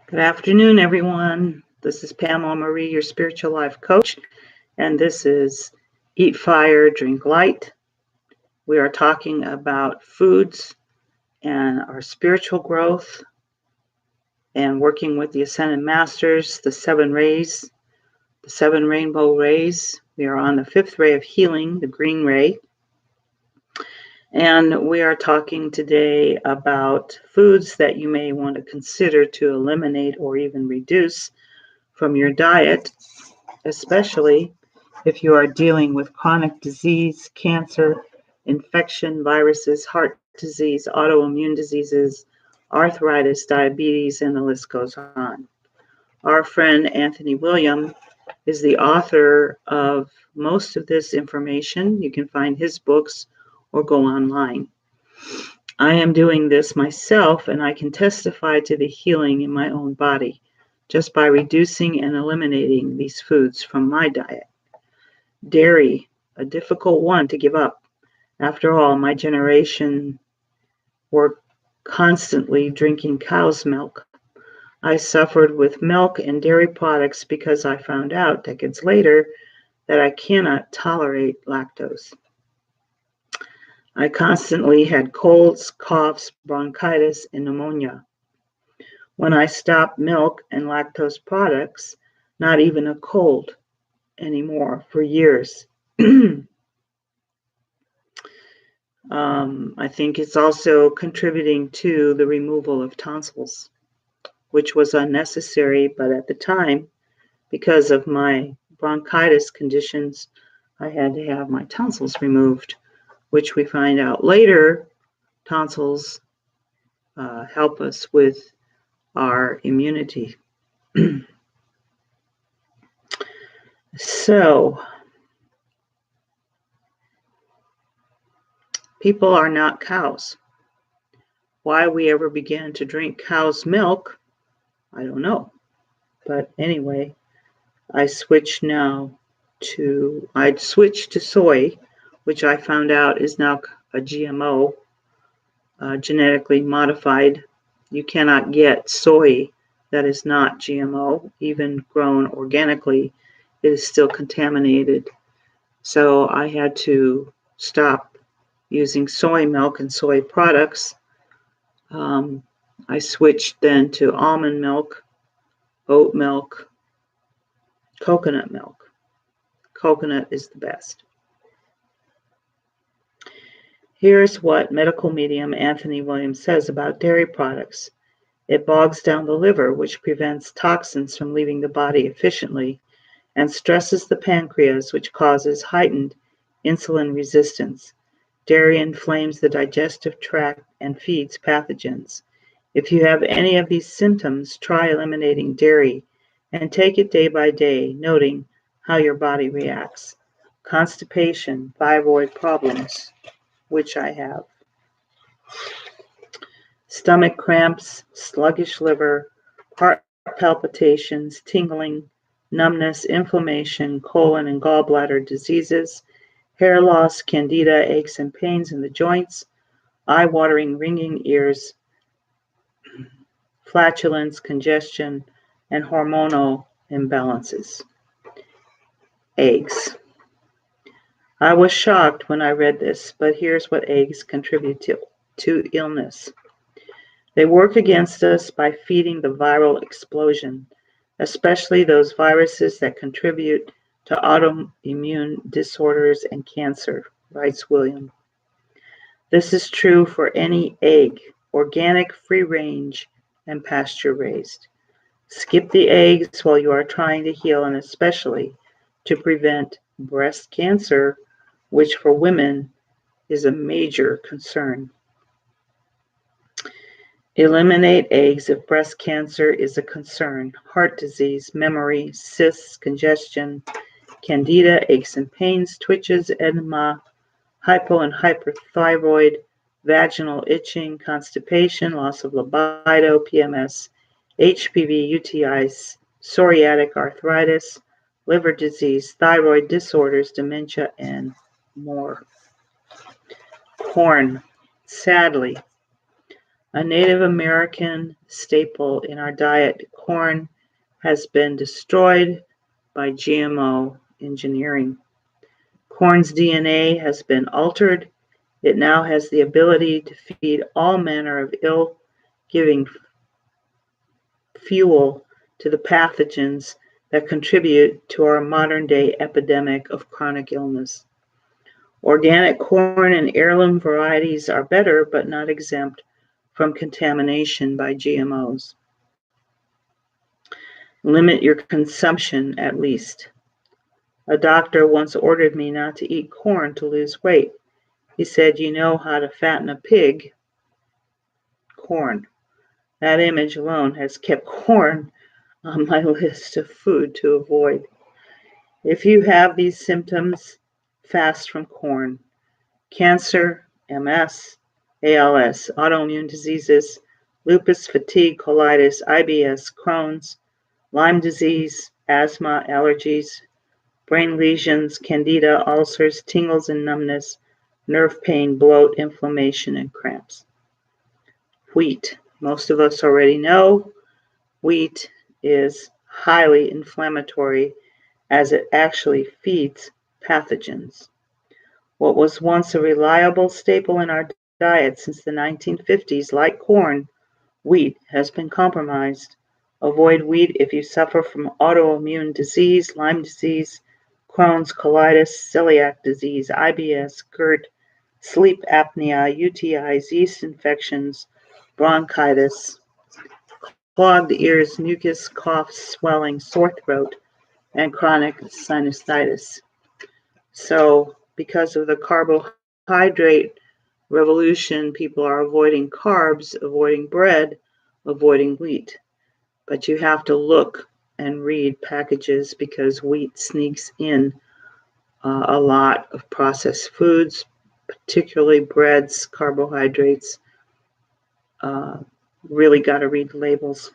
Good afternoon, everyone. This is Pamela-Marie, your spiritual life coach, and this is Eat Fire, Drink Light. We are talking about foods and our spiritual growth and working with the Ascended Masters, the seven rays, the seven rainbow rays. We are on the fifth ray of healing, the green ray. And we are talking today about foods that you may want to consider to eliminate or even reduce from your diet, especially if you are dealing with chronic disease, cancer, infection, viruses, heart disease, autoimmune diseases, arthritis, diabetes, and the list goes on. Our friend Anthony William is the author of most of this information. You can find his books or go online. I am doing this myself, and I can testify to the healing in my own body just by reducing and eliminating these foods from my diet. Dairy, a difficult one to give up. After all, my generation were constantly drinking cow's milk. I suffered with milk and dairy products because I found out decades later that I cannot tolerate lactose. I constantly had colds, coughs, bronchitis, and pneumonia. When I stopped milk and lactose products, not even a cold anymore for years. I think it's also contributing to the removal of tonsils, which was unnecessary, but at the time, because of my bronchitis conditions, I had to have my tonsils removed, which we find out later, tonsils help us with our immunity. So, people are not cows. Why we ever began to drink cow's milk, I don't know. But anyway, I'd switched to soy, which I found out is now a GMO, genetically modified. You cannot get soy that is not GMO, even grown organically. It is still contaminated. So I had to stop using soy milk and soy products. I switched then to almond milk, oat milk, coconut milk. Coconut is the best. Here's what medical medium Anthony Williams says about dairy products. It bogs down the liver, which prevents toxins from leaving the body efficiently, and stresses the pancreas, which causes heightened insulin resistance. Dairy inflames the digestive tract and feeds pathogens. If you have any of these symptoms, try eliminating dairy and take it day by day, noting how your body reacts. Constipation, thyroid problems, which I have. Stomach cramps, sluggish liver, heart palpitations, tingling, numbness, inflammation, colon and gallbladder diseases, hair loss, candida, aches and pains in the joints, eye-watering ringing ears, flatulence, congestion, and hormonal imbalances. Eggs. I was shocked when I read this, but here's what eggs contribute to illness. They work against us by feeding the viral explosion, especially those viruses that contribute to autoimmune disorders and cancer, writes William. This is true for any egg, organic, free-range, and pasture-raised. Skip the eggs while you are trying to heal, and especially to prevent breast cancer, which for women is a major concern. Eliminate eggs if breast cancer is a concern. Heart disease, memory, cysts, congestion, candida, aches and pains, twitches, edema, hypo and hyperthyroid, vaginal itching, constipation, loss of libido, PMS, HPV, UTIs, psoriatic arthritis, liver disease, thyroid disorders, dementia, and more. Corn. Sadly, A Native American staple in our diet, corn has been destroyed by GMO engineering. Corn's DNA has been altered. It now has the ability to feed all manner of ill, giving fuel to the pathogens that contribute to our modern-day epidemic of chronic illness. Organic corn and heirloom varieties are better, but not exempt from contamination by GMOs. Limit your consumption at least. A doctor once ordered me not to eat corn to lose weight. He said, "You know how to fatten a pig? Corn." That image alone has kept corn on my list of food to avoid. If you have these symptoms, fast from corn. Cancer, MS, ALS, autoimmune diseases, lupus, fatigue, colitis, IBS, Crohn's, Lyme disease, asthma, allergies, brain lesions, candida, ulcers, tingles and numbness, nerve pain, bloat, inflammation, and cramps. Wheat. Most of us already know wheat is highly inflammatory as it actually feeds pathogens. What was once a reliable staple in our diet since the 1950s, like corn, wheat has been compromised. Avoid wheat if you suffer from autoimmune disease, Lyme disease, Crohn's, colitis, celiac disease, IBS, GERD, sleep apnea, UTIs, yeast infections, bronchitis, clogged ears, mucus, cough, swelling, sore throat, and chronic sinusitis. So, because of the carbohydrate revolution, people are avoiding carbs, avoiding bread, avoiding wheat. But you have to look and read packages because wheat sneaks in a lot of processed foods, particularly breads, carbohydrates. Really got to read the labels.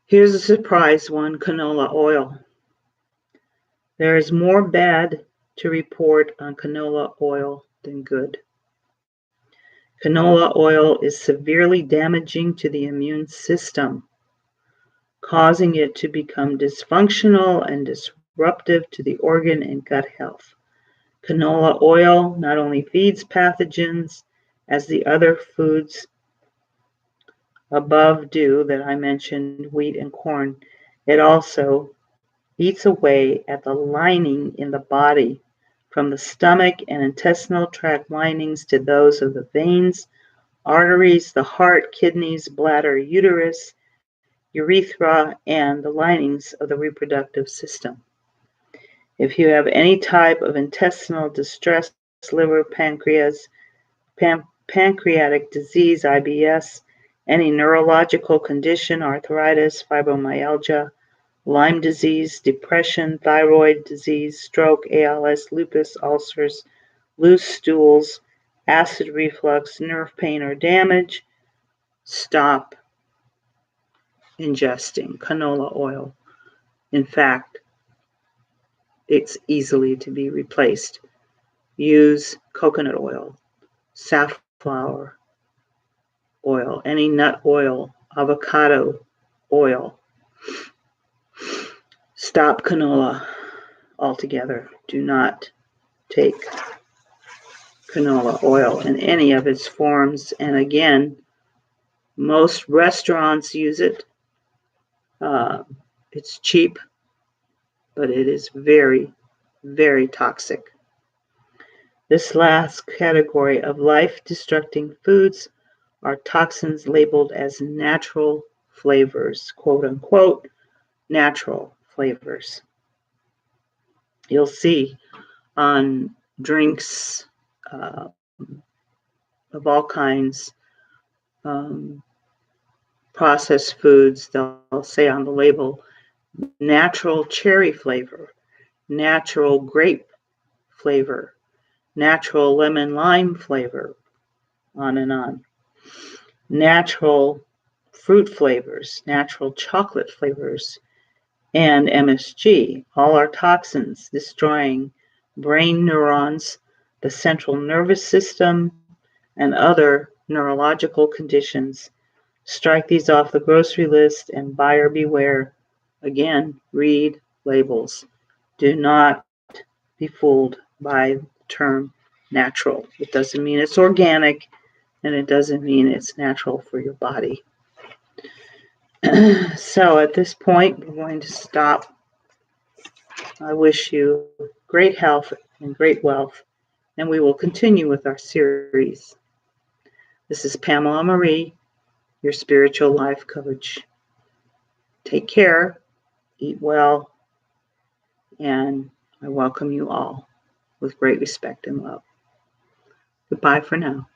Here's a surprise one, canola oil. There is more bad to report on canola oil than good. Canola oil is severely damaging to the immune system, causing it to become dysfunctional and disruptive to the organ and gut health. Canola oil not only feeds pathogens as the other foods above do that I mentioned, wheat and corn, it also eats away at the lining in the body, from the stomach and intestinal tract linings to those of the veins, arteries, the heart, kidneys, bladder, uterus, urethra, and the linings of the reproductive system. If you have any type of intestinal distress, liver, pancreas, pancreatic disease, IBS, any neurological condition, arthritis, fibromyalgia, Lyme disease, depression, thyroid disease, stroke, ALS, lupus, ulcers, loose stools, acid reflux, nerve pain or damage, stop ingesting canola oil. In fact, it's easily to be replaced. Use coconut oil, safflower oil, any nut oil, avocado oil. Stop canola altogether. Do not take canola oil in any of its forms. And again, most restaurants use it. It's cheap, but it is very, very toxic. This last category of life-destructing foods are toxins labeled as natural flavors, quote unquote, natural flavors. You'll see on drinks of all kinds, processed foods, they'll say on the label, natural cherry flavor, natural grape flavor, natural lemon lime flavor, on and on. Natural fruit flavors, natural chocolate flavors, and MSG. All are toxins destroying brain neurons, the central nervous system, and other neurological conditions. Strike these off the grocery list and buyer beware. Again, read labels. Do not be fooled by the term natural. It doesn't mean it's organic, and it doesn't mean it's natural for your body. So at this point, we're going to stop. I wish you great health and great wealth, and we will continue with our series. This is Pamela-Marie, your spiritual life coach. Take care, eat well, and I welcome you all with great respect and love. Goodbye for now.